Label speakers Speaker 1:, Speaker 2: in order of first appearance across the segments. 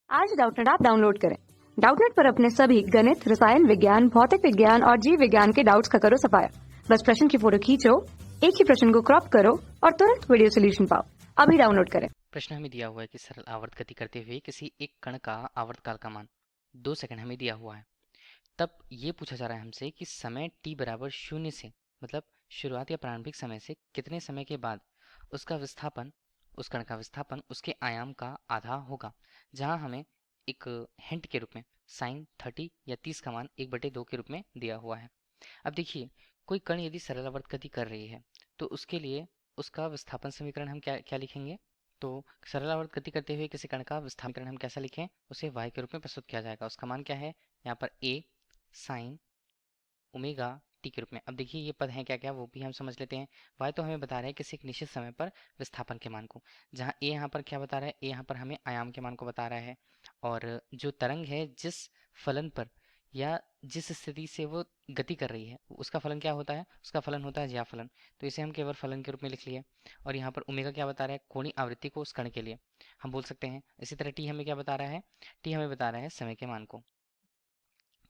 Speaker 1: आज Doubtnut app download करें। Doubtnut पर अपने सभी गणित, रसायन विज्ञान, भौतिक विज्ञान और जीव विज्ञान के डाउट्स का करो सफाया। बस प्रश्न की फोटो खींचो, एक ही प्रश्न को क्रॉप करो और तुरंत वीडियो सोल्यूशन पाओ। अभी डाउनलोड करें।
Speaker 2: प्रश्न हमें दिया हुआ है कि सरल आवर्त गति करते हुए किसी एक कण का आवर्तकाल का मान 2 सेकंड हमें दिया हुआ है। तब ये पूछा जा रहा है हमसे कि समय t बराबर 0 से मतलब शुरुआत या प्रारंभिक समय से कितने समय के बाद उसका विस्थापन उस कण का विस्थापन उसके आयाम का आधा होगा, जहां हमें एक हिंट के रूप में साइन 30 या 30 का मान 1/2 के रूप में दिया हुआ है। अब देखिए, कोई कण यदि सरल आवर्त गति कर रही है तो उसके लिए उसका विस्थापन समीकरण हम क्या क्या लिखेंगे। तो सरल आवर्त गति करते हुए किसी कण का विस्थापन हम कैसा लिखें, उसे y के रूप में प्रस्तुत किया जाएगा। उसका मान क्या है, यहाँ पर a साइन ओमेगा टी के रूप में। अब देखिए ये पद हैं क्या क्या, वो भी हम समझ लेते हैं। y तो हमें बता रहा है किसी एक निश्चित समय पर विस्थापन के मान को, जहाँ a यहाँ पर क्या बता रहा है, a यहाँ पर हमें आयाम के मान को बता रहा है। और जो तरंग है जिस फलन पर या जिस स्थिति से वो गति कर रही है उसका फलन क्या होता है, उसका फलन होता है ज्याफलन। तो इसे हम केवल फलन के रूप में लिख लिए। और यहाँ पर ओमेगा क्या बता रहा है, कोणीय आवृत्ति को उस कण के लिए हम बोल सकते हैं। इसी तरह टी हमें क्या बता रहा है, टी हमें बता रहा है समय के मान को।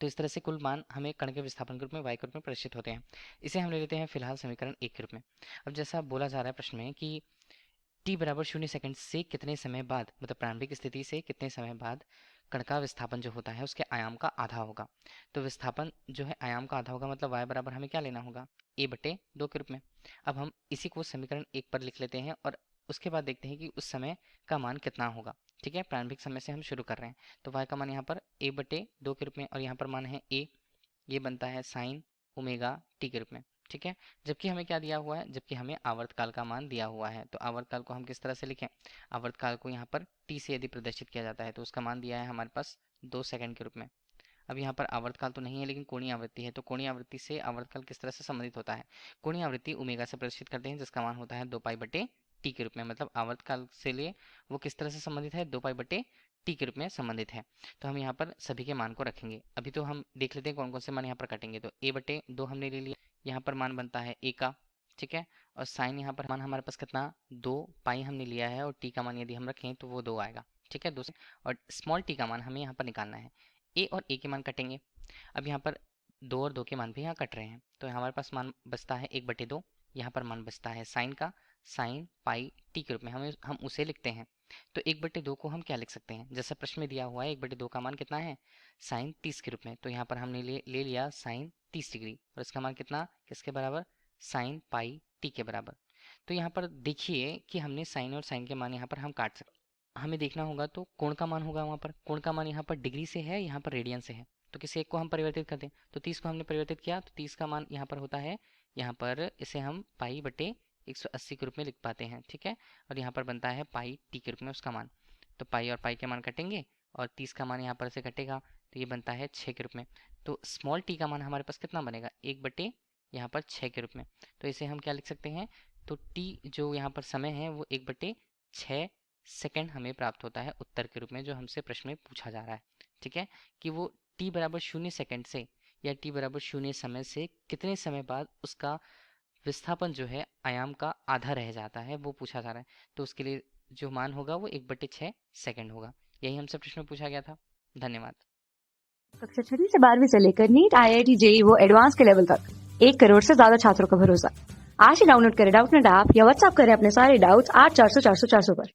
Speaker 2: तो इस तरह से कुल मान हमें कण के विस्थापन के रूप में y के रूप में प्रदर्शित होते हैं। इसे हम ले लेते हैं फिलहाल समीकरण 1 के रूप में। अब जैसा बोला जा रहा है प्रश्न में कि t बराबर 0 सेकंड से कितने समय बाद मतलब प्रारंभिक स्थिति से कितने समय बाद कण का विस्थापन जो होता है उसके आयाम का आधा होगा। तो विस्थापन जो है आयाम का आधा होगा, मतलब y बराबर हमें क्या लेना होगा, a/2 के रूप में। अब हम इसी को समीकरण 1 पर लिख लेते हैं और उसके बाद देखते हैं कि उस समय का मान कितना होगा। ठीक है, प्रारंभिक समय से हम शुरू कर रहे हैं। तो y का मान यहाँ पर a/2 के रूप में और यहाँ पर मान है a, ये बनता है साइन ओमेगा टी के रूप में। ठीक है, जबकि हमें क्या दिया हुआ है, जबकि हमें आवर्तकाल का मान दिया हुआ है। तो आवर्तकाल को हम किस तरह से लिखें, आवर्तकाल को यहाँ पर t से यदि प्रदर्शित किया जाता है तो उसका मान दिया है हमारे पास 2 सेकंड के रूप में। अब यहाँ पर आवर्तकाल तो नहीं है लेकिन कोणीय आवृत्ति है, तो कोणीय आवृत्ति से आवर्तकाल किस तरह से संबंधित होता है, कोणीय आवृत्ति ओमेगा से प्रदर्शित करते हैं जिसका मान होता है 2π/t के रूप में। मतलब आवर्तकाल से लिए वो किस तरह से संबंधित है, 2π/t के रूप में संबंधित है। तो हम यहाँ पर सभी के मान को रखेंगे। अभी तो हम देख लेते हैं कौन कौन से मान यहाँ पर कटेंगे। तो a/2 हमने ले लिया, यहाँ पर मान बनता है a का। ठीक है, और साइन यहाँ पर मान हमारे पास कितना 2π हमने लिया है और t का मान यदि हम रखें तो वो 2 आएगा। ठीक है, 2 से और स्मॉल t का मान हमें यहाँ पर निकालना है। a और a के मान कटेंगे। अब यहाँ पर 2 और 2 के मान भी यहाँ कट रहे हैं, तो हमारे पास मान बचता है 1/2। यहाँ पर मान बचता है साइन का, साइन पाई टी के रूप में हम उसे लिखते हैं। तो 1/2 को हम क्या लिख सकते हैं, जैसा प्रश्न में दिया हुआ है 1/2 का मान कितना है, साइन 30 के रूप में। तो यहाँ पर हमने ले लिया साइन 30 डिग्री और इसका मान कितना किसके बराबर, साइन पाई टी के बराबर। तो यहाँ पर देखिए कि हमने साइन और साइन के मान यहाँ पर हम काट सकते, हमें देखना होगा तो कोण का मान होगा वहाँ पर, कोण का मान यहाँ पर डिग्री से है, यहाँ पर रेडियन से है। तो किसी एक को हम परिवर्तित कर दें, तो 30 को हमने परिवर्तित किया तो 30 का मान यहाँ पर होता है, यहाँ पर इसे हम π/180 के रूप में लिख पाते हैं। ठीक है, और यहाँ पर बनता है पाई टी के रूप में उसका मान। तो पाई और पाई के मान कटेंगे और 30 का मान यहाँ पर से कटेगा तो ये बनता है 6 के रूप में। तो स्मॉल टी का मान हमारे पास कितना बनेगा, 1/ यहाँ पर 6 के रूप में। तो इसे हम क्या लिख सकते हैं, तो टी जो यहाँ पर समय है वो 1/6 सेकंड हमें प्राप्त होता है उत्तर के रूप में, जो हमसे प्रश्न में पूछा जा रहा है। ठीक है, कि वो t बराबर 0 सेकंड से या t बराबर 0 समय से कितने समय बाद उसका विस्थापन जो है आयाम का आधा रह जाता है वो पूछा जा रहा है। तो उसके लिए जो मान होगा वो 1/6 सेकंड होगा। यही हमसे प्रश्न में पूछा गया था। धन्यवाद।
Speaker 1: कक्षा 6 से 12वीं से लेकर नीट, IIT, JEE वो एडवांस के लेवल तक 1 करोड़ से ज्यादा छात्रों का भरोसा। आज ही डाउनलोड करें डाउटनेट ऐप या व्हाट्सएप करें अपने सारे डाउट्स 8400 400 400 पर।